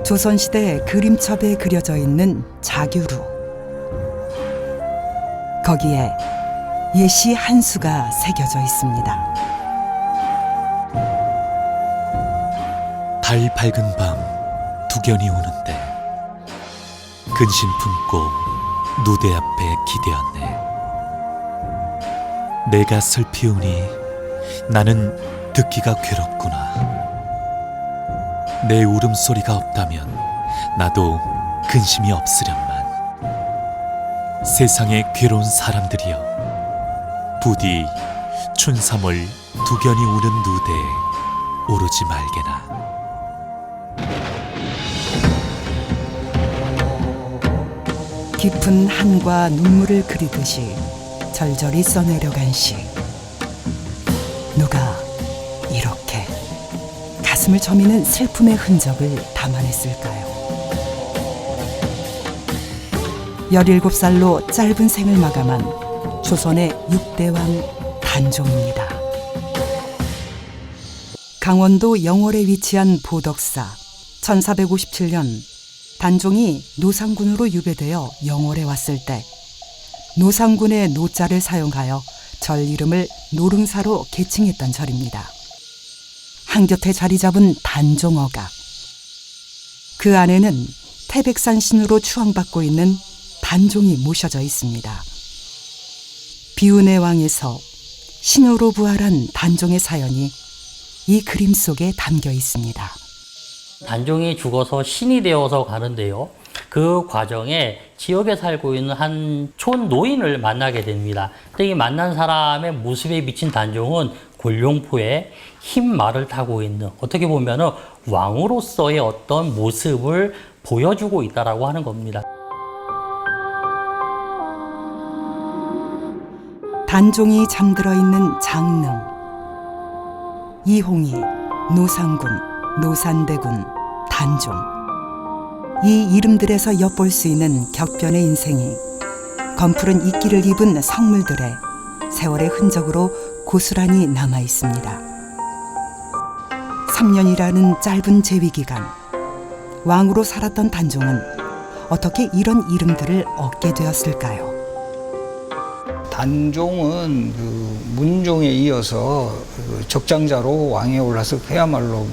조선시대 그림첩에 그려져 있는 자규루. 거기에 예시 한 수가 새겨져 있습니다. 달 밝은 밤 두견이 오는데 근심 품고 누대 앞에 기대었네. 내가 슬피우니 나는 듣기가 괴롭구나. 내 울음소리가 없다면 나도 근심이 없으련만. 세상에 괴로운 사람들이여, 부디 춘삼월 두견이 우는 누대에 오르지 말게나. 깊은 한과 눈물을 그리듯이 절절히 써내려간 시. 누가 이렇게 가슴을 저미는 슬픔의 흔적을 담아냈을까요? 17살로 짧은 생을 마감한 조선의 6대왕 단종입니다. 강원도 영월에 위치한 보덕사. 1457년 단종이 노상군으로 유배되어 영월에 왔을 때 노상군의 노자를 사용하여 절 이름을 노릉사로 개칭했던 절입니다. 한곁에 자리 잡은 단종어가, 그 안에는 태백산 신으로 추앙받고 있는 단종이 모셔져 있습니다. 비운의 왕에서 신으로 부활한 단종의 사연이 이 그림 속에 담겨 있습니다. 단종이 죽어서 신이 되어서 가는데요. 그 과정에 지역에 살고 있는 한 촌노인을 만나게 됩니다. 근데 이 만난 사람의 모습에 비친 단종은 곤룡포에 흰 말을 타고 있는, 어떻게 보면은 왕으로서의 어떤 모습을 보여주고 있다라고 하는 겁니다. 단종이 잠들어 있는 장릉, 이홍이, 노상군, 노산대군, 단종. 이 이름들에서 엿볼 수 있는 격변의 인생이 검푸른 이끼를 입은 성물들의 세월의 흔적으로 고스란히 남아 있습니다. 3년이라는 짧은 재위 기간, 왕으로 살았던 단종은 어떻게 이런 이름들을 얻게 되었을까요? 단종은 문종에 이어서 적장자로 왕에 올라서 그야말로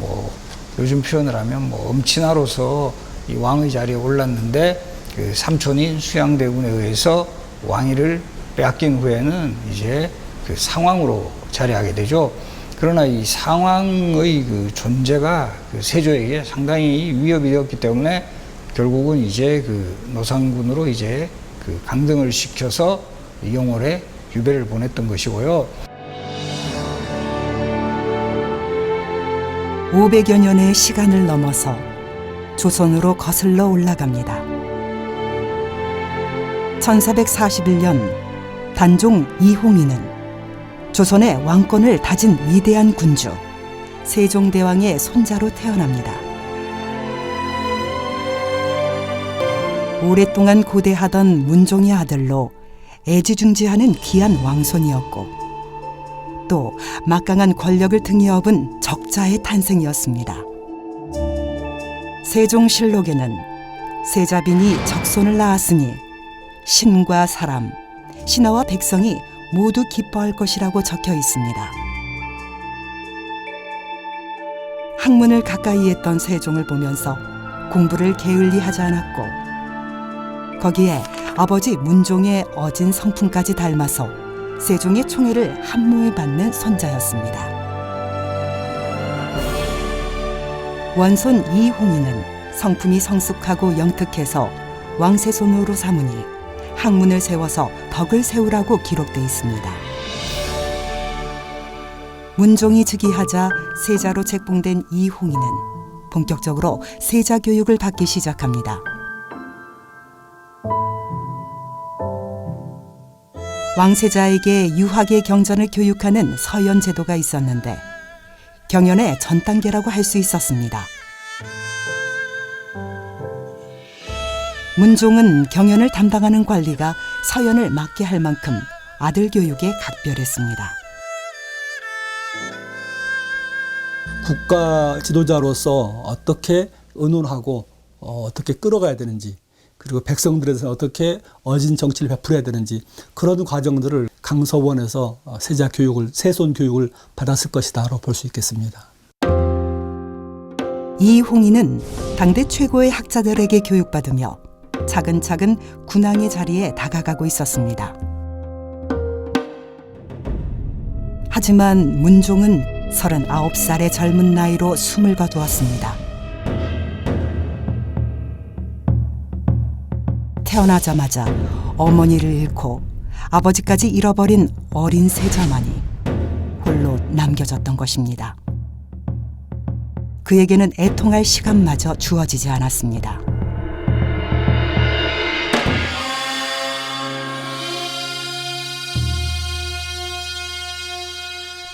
요즘 표현을 하면 엄친아로서 이 왕의 자리에 올랐는데, 그 삼촌인 수양대군에 의해서 왕위를 빼앗긴 후에는 이제 그 상왕으로 자리하게 되죠. 그러나 이 상왕의 그 존재가 그 세조에게 상당히 위협이 되었기 때문에 결국은 이제 그 노상군으로 이제 그 강등을 시켜서 영월에 유배를 보냈던 것이고요. 500여 년의 시간을 넘어서 조선으로 거슬러 올라갑니다. 1441년 단종 이홍이는 조선의 왕권을 다진 위대한 군주 세종대왕의 손자로 태어납니다. 오랫동안 고대하던 문종의 아들로 애지중지하는 귀한 왕손이었고, 또 막강한 권력을 등에 업은 적자의 탄생이었습니다. 세종실록에는 세자빈이 적손을 낳았으니 신과 사람, 신하와 백성이 모두 기뻐할 것이라고 적혀 있습니다. 학문을 가까이 했던 세종을 보면서 공부를 게을리하지 않았고, 거기에 아버지 문종의 어진 성품까지 닮아서 세종의 총애를 한몸에 받는 손자였습니다. 원손 이홍이는 성품이 성숙하고 영특해서 왕세손으로 삼으니 학문을 세워서 덕을 세우라고 기록돼 있습니다. 문종이 즉위하자 세자로 책봉된 이홍이는 본격적으로 세자 교육을 받기 시작합니다. 왕세자에게 유학의 경전을 교육하는 서연 제도가 있었는데 경연의 전 단계라고 할 수 있었습니다. 문종은 경연을 담당하는 관리가 서연을 맡게 할 만큼 아들 교육에 각별했습니다. 국가 지도자로서 어떻게 의논하고 어떻게 끌어가야 되는지, 그리고 백성들에서 어떻게 어진 정치를 베풀어야 되는지, 그런 과정들을 강서원에서 세손 교육을 받았을 것이다라고 볼 수 있겠습니다. 이홍인은 당대 최고의 학자들에게 교육받으며 차근차근 군왕의 자리에 다가가고 있었습니다. 하지만 문종은 39살의 젊은 나이로 숨을 거두었습니다. 태어나자마자 어머니를 잃고 아버지까지 잃어버린 어린 세자만이 홀로 남겨졌던 것입니다. 그에게는 애통할 시간마저 주어지지 않았습니다.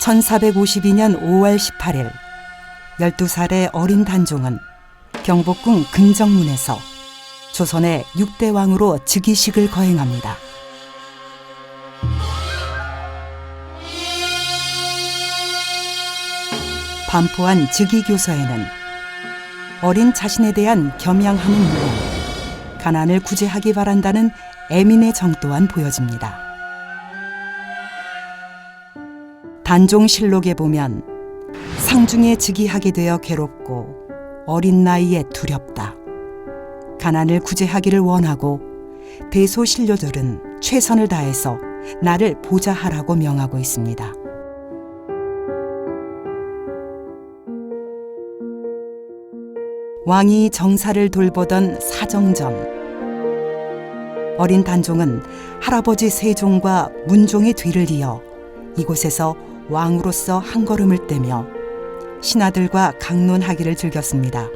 (1452년 5월 18일) 12살의 어린 단종은 경복궁 근정문에서 조선의 6대 왕으로 즉위식을 거행합니다. 반포한 즉위교서에는 어린 자신에 대한 겸양함은 물론 가난을 구제하기 바란다는 애민의 정 또한 보여집니다. 단종실록에 보면 상중에 즉위하게 되어 괴롭고 어린 나이에 두렵다. 가난을 구제하기를 원하고 대소신료들은 최선을 다해서 나를 보좌하라고 명하고 있습니다. 왕이 정사를 돌보던 사정전. 어린 단종은 할아버지 세종과 문종의 뒤를 이어 이곳에서 왕으로서 한 걸음을 떼며 신하들과 강론하기를 즐겼습니다.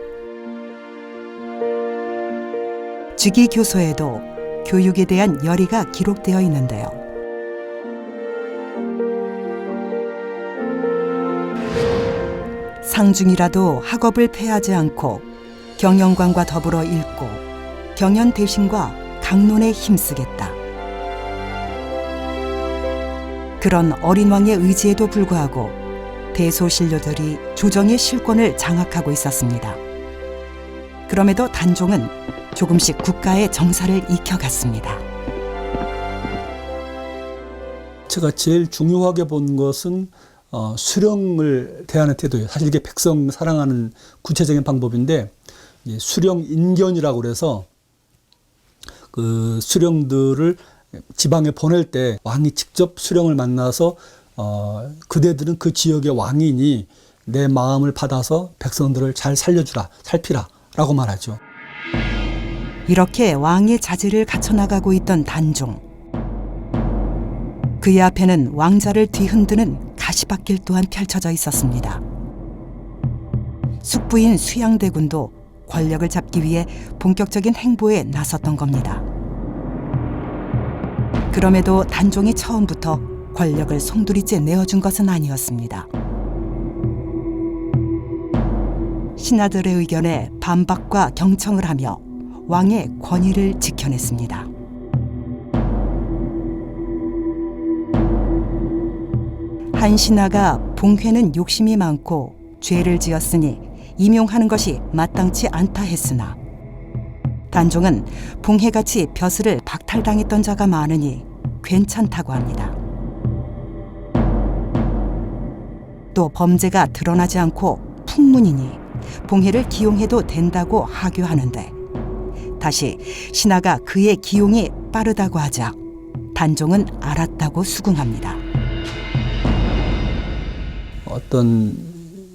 즉위교서에도 교육에 대한 열의가 기록되어 있는데요. 상중이라도 학업을 패하지 않고 경영관과 더불어 읽고 경연 대신과 강론에 힘쓰겠다. 그런 어린 왕의 의지에도 불구하고 대소신료들이 조정의 실권을 장악하고 있었습니다. 그럼에도 단종은 조금씩 국가의 정사를 익혀갔습니다. 제가 제일 중요하게 본 것은 수령을 대하는 태도예요. 사실 이게 백성 사랑하는 구체적인 방법인데, 수령 인견이라고 그래서 그 수령들을 지방에 보낼 때 왕이 직접 수령을 만나서 그대들은 그 지역의 왕이니 내 마음을 받아서 백성들을 잘 살려주라, 살피라 라고 말하죠. 이렇게 왕의 자질을 갖춰나가고 있던 단종. 그의 앞에는 왕자를 뒤흔드는 가시밭길 또한 펼쳐져 있었습니다. 숙부인 수양대군도 권력을 잡기 위해 본격적인 행보에 나섰던 겁니다. 그럼에도 단종이 처음부터 권력을 송두리째 내어준 것은 아니었습니다. 신하들의 의견에 반박과 경청을 하며 왕의 권위를 지켜냈습니다. 한 신하가 봉회는 욕심이 많고 죄를 지었으니 임용하는 것이 마땅치 않다 했으나 단종은 봉회같이 벼슬을 박탈당했던 자가 많으니 괜찮다고 합니다. 또 범죄가 드러나지 않고 풍문이니 봉회를 기용해도 된다고 하교하는데 다시 신하가 그의 기용이 빠르다고 하자 단종은 알았다고 수긍합니다. 어떤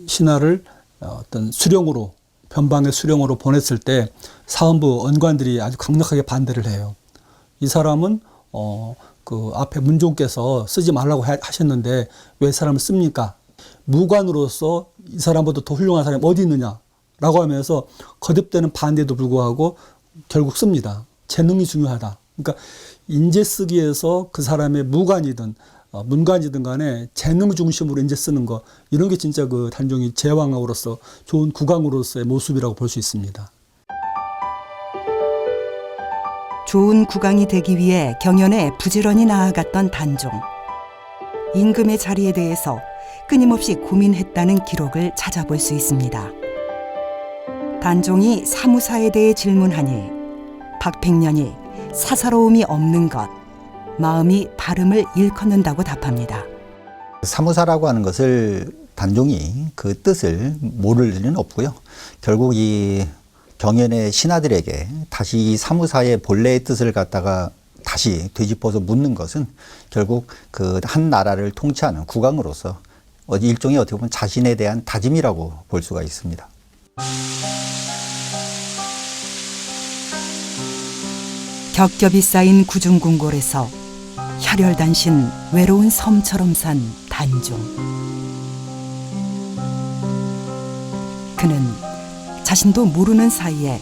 신하를 어떤 수령으로, 변방의 수령으로 보냈을 때 사헌부 언관들이 아주 강력하게 반대를 해요. 이 사람은 그 앞에 문종께서 쓰지 말라고 하셨는데 왜 사람을 씁니까? 무관으로서 이 사람보다 더 훌륭한 사람이 어디 있느냐라고 하면서 거듭되는 반대에도 불구하고 결국 씁니다. 재능이 중요하다. 그러니까 인재 쓰기에서 그 사람의 무관이든 문관이든 간에 재능 중심으로 인재 쓰는 거, 이런 게 진짜 그 단종이 제왕으로서 좋은 국왕으로서의 모습이라고 볼 수 있습니다. 좋은 국왕이 되기 위해 경연에 부지런히 나아갔던 단종. 임금의 자리에 대해서 끊임없이 고민했다는 기록을 찾아볼 수 있습니다. 단종이 사무사에 대해 질문하니 박팽년이 사사로움이 없는 것, 마음이 발음을 일컫는다고 답합니다. 사무사라고 하는 것을 단종이 그 뜻을 모를 리는 없고요. 결국 이 경연의 신하들에게 다시 이 사무사의 본래의 뜻을 갖다가 다시 되짚어서 묻는 것은 결국 그 한 나라를 통치하는 국왕으로서 일종의 어떻게 보면 자신에 대한 다짐이라고 볼 수가 있습니다. 겹겹이 쌓인 구중궁궐에서 혈혈단신 외로운 섬처럼 산 단종. 그는 자신도 모르는 사이에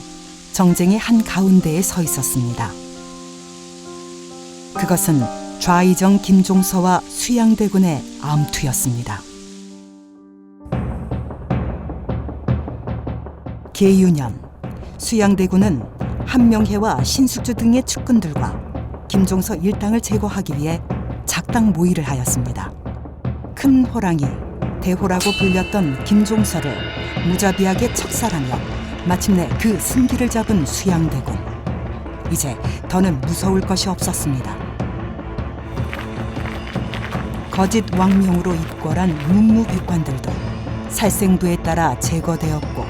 정쟁의 한가운데에 서 있었습니다. 그것은 좌의정 김종서와 수양대군의 암투였습니다. 계유년, 수양대군은 한명회와 신숙주 등의 측근들과 김종서 일당을 제거하기 위해 작당 모의를 하였습니다. 큰 호랑이, 대호라고 불렸던 김종서를 무자비하게 척살하며 마침내 그 승기를 잡은 수양대군. 이제 더는 무서울 것이 없었습니다. 거짓 왕명으로 입궐한 문무백관들도 살생부에 따라 제거되었고,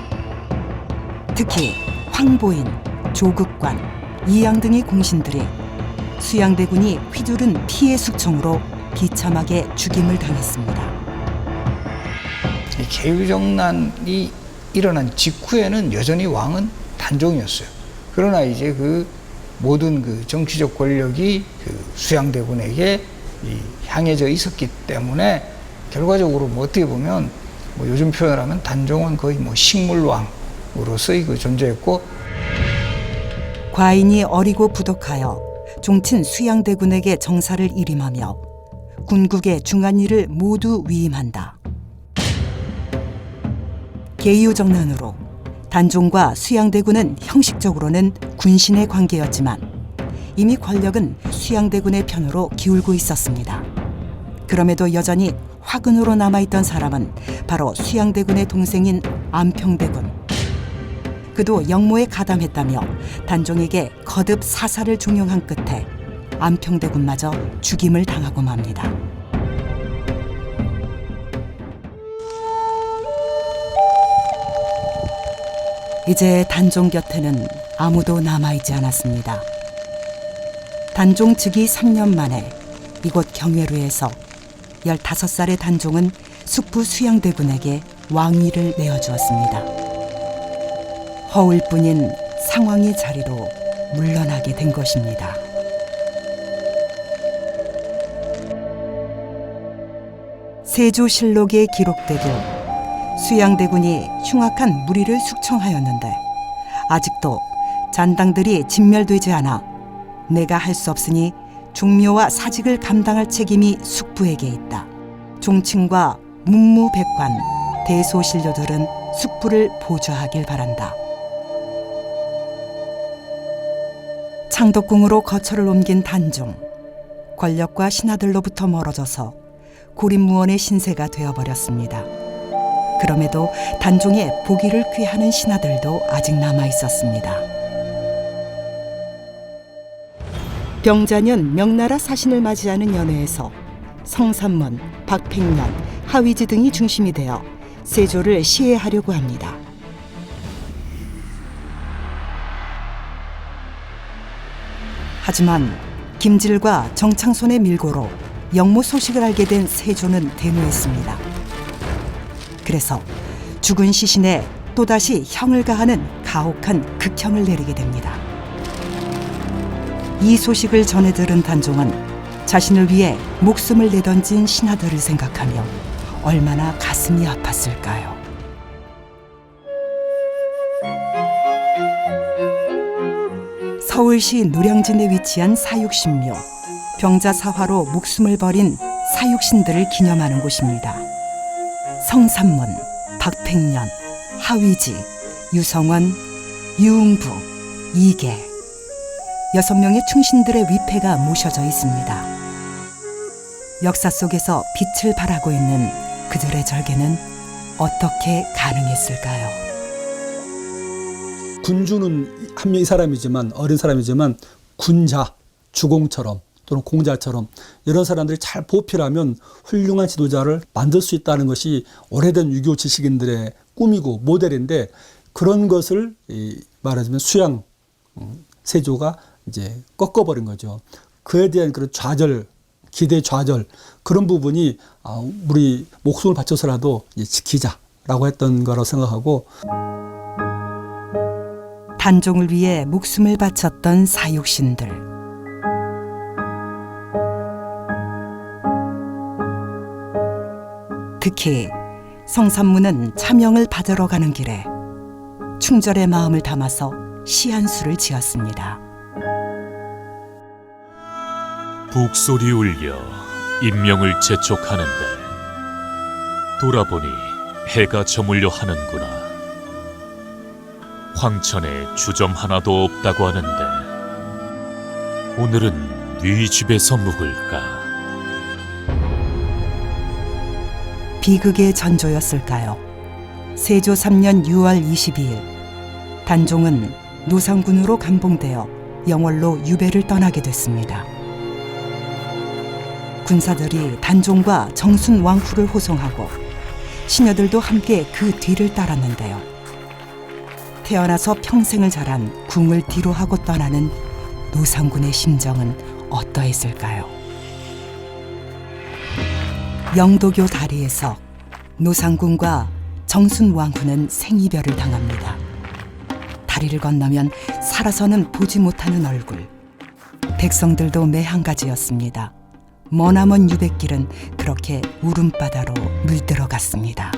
특히 황보인, 조극관, 이양 등의 공신들이 수양대군이 휘두른 피해 숙청으로 비참하게 죽임을 당했습니다. 이 계유정난이 일어난 직후에는 여전히 왕은 단종이었어요. 그러나 이제 그 모든 그 정치적 권력이 그 수양대군에게 향해져 있었기 때문에 결과적으로 뭐 어떻게 보면 뭐 요즘 표현을 하면 단종은 거의 뭐 식물왕으로서의 그 존재였고, 과인이 어리고 부독하여 종친 수양대군에게 정사를 일임하며 군국의 중한 일을 모두 위임한다. 계유정난으로 단종과 수양대군은 형식적으로는 군신의 관계였지만 이미 권력은 수양대군의 편으로 기울고 있었습니다. 그럼에도 여전히 화근으로 남아있던 사람은 바로 수양대군의 동생인 안평대군. 그도 영모에 가담했다며 단종에게 거듭 사사를 종용한 끝에 안평대군마저 죽임을 당하고 맙니다. 이제 단종 곁에는 아무도 남아있지 않았습니다. 단종 즉위 3년 만에 이곳 경회루에서 15살의 단종은 숙부 수양대군에게 왕위를 내어주었습니다. 허울뿐인 상왕의 자리로 물러나게 된 것입니다. 세조실록에 기록되길 수양대군이 흉악한 무리를 숙청하였는데 아직도 잔당들이 진멸되지 않아 내가 할 수 없으니 종묘와 사직을 감당할 책임이 숙부에게 있다. 종친과 문무백관, 대소신료들은 숙부를 보좌하길 바란다. 창덕궁으로 거처를 옮긴 단종. 권력과 신하들로부터 멀어져서 고립무원의 신세가 되어버렸습니다. 그럼에도 단종의 보기를 꾀하는 신하들도 아직 남아 있었습니다. 병자년 명나라 사신을 맞이하는 연회에서 성삼문, 박팽년, 하위지 등이 중심이 되어 세조를 시해하려고 합니다. 하지만 김질과 정창손의 밀고로 영모 소식을 알게 된 세조는 대노했습니다. 그래서 죽은 시신에 또다시 형을 가하는 가혹한 극형을 내리게 됩니다. 이 소식을 전해 들은 단종은 자신을 위해 목숨을 내던진 신하들을 생각하며 얼마나 가슴이 아팠을까요? 서울시 노량진에 위치한 사육신묘, 병자사화로 목숨을 버린 사육신들을 기념하는 곳입니다. 성삼문, 박팽년, 하위지, 유성원, 유웅부, 이계 6명의 충신들의 위패가 모셔져 있습니다. 역사 속에서 빛을 발하고 있는 그들의 절개는 어떻게 가능했을까요? 군주는 한 명이 사람이지만 어린 사람이지만 군자, 주공처럼 또는 공자처럼 이런 사람들이 잘 보필하면 훌륭한 지도자를 만들 수 있다는 것이 오래된 유교 지식인들의 꿈이고 모델인데 그런 것을 말하자면 수양 세조가 이제 꺾어버린 거죠. 그에 대한 그런 좌절, 기대 좌절 그런 부분이 우리 목숨을 바쳐서라도 지키자라고 했던 거라고 생각하고 단종을 위해 목숨을 바쳤던 사육신들. 특히 성삼문은 차명을 받으러 가는 길에 충절의 마음을 담아서 시 한 수를 지었습니다. 북소리 울려 인명을 재촉하는데 돌아보니 해가 저물려 하는구나. 황천에 주점 하나도 없다고 하는데 오늘은 네 집에서 묵을까. 비극의 전조였을까요? 세조 3년 6월 22일 단종은 노상군으로 감봉되어 영월로 유배를 떠나게 됐습니다. 군사들이 단종과 정순 왕후를 호송하고 시녀들도 함께 그 뒤를 따랐는데요. 태어나서 평생을 자란 궁을 뒤로하고 떠나는 노상군의 심정은 어떠했을까요? 영도교 다리에서 노상군과 정순 왕후는 생이별을 당합니다. 다리를 건너면 살아서는 보지 못하는 얼굴. 백성들도 매한가지였습니다. 머나먼 유배길은 그렇게 울음바다로 물들어갔습니다.